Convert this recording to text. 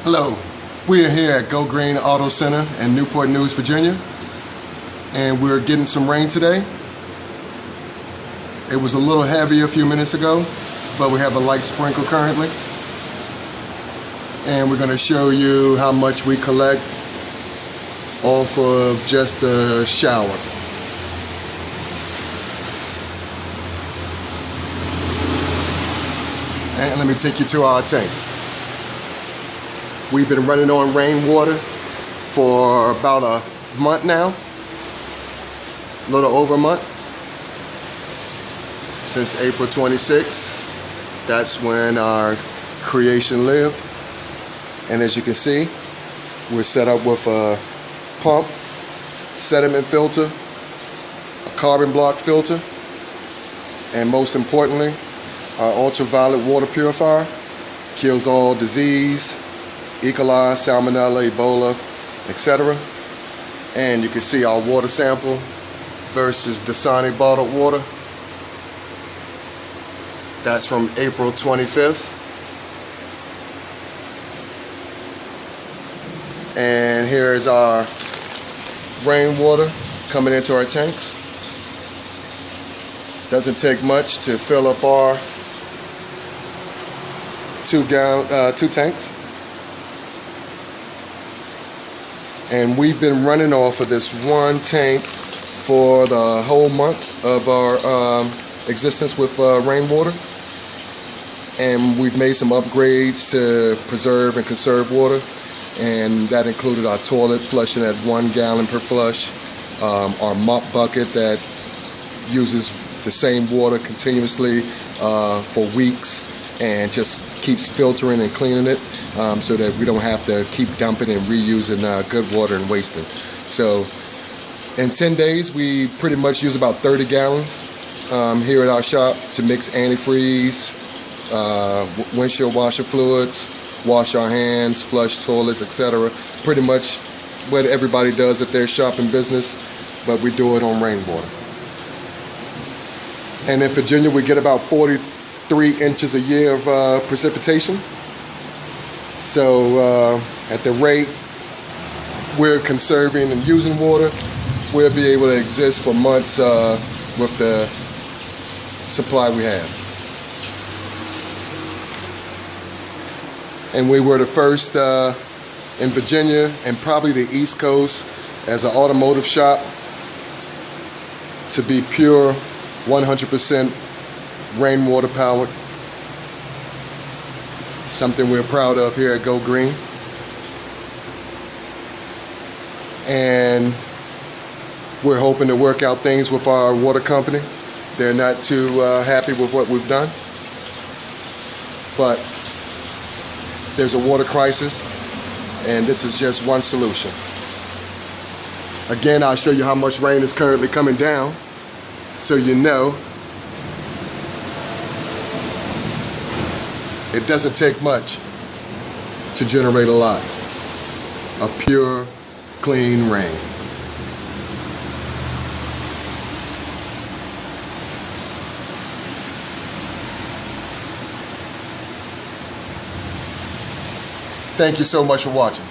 Hello, we are here at Go Green Auto Center in Newport News, Virginia, and we're getting some rain today. It was a little heavy a few minutes ago, but we have a light sprinkle currently. And we're going to show you how much we collect off of just a shower. And let me take you to our tanks. We've been running on rainwater for about a month now, a little over a month, since April 26th. That's when our creation lived. And as you can see, we're set up with a pump, sediment filter, a carbon block filter, and most importantly, our ultraviolet water purifier. Kills all disease, E. coli, salmonella, Ebola, etc. And you can see our water sample versus Dasani bottled water. That's from April 25th. And here is our rainwater coming into our tanks. Doesn't take much to fill up our two tanks. And we've been running off of this one tank for the whole month of our existence with rainwater. And we've made some upgrades to preserve and conserve water. And that included our toilet flushing at 1 gallon per flush, our mop bucket that uses the same water continuously for weeks and just keeps filtering and cleaning it so that we don't have to keep dumping and reusing good water and wasting. So in 10 days we pretty much use about 30 gallons here at our shop to mix antifreeze, windshield washer fluids, wash our hands, flush toilets, etc. Pretty much what everybody does at their shop and business, but we do it on rainwater. And in Virginia we get about 43 inches a year of precipitation. So at the rate we're conserving and using water, we'll be able to exist for months with the supply we have. And we were the first in Virginia and probably the East Coast as an automotive shop to be pure 100% rainwater powered. Something we're proud of here at Go Green. And we're hoping to work out things with our water company. They're not too happy with what we've done. But there's a water crisis, and this is just one solution. Again, I'll show you how much rain is currently coming down, so you know it doesn't take much to generate a lot of pure, clean rain. Thank you so much for watching.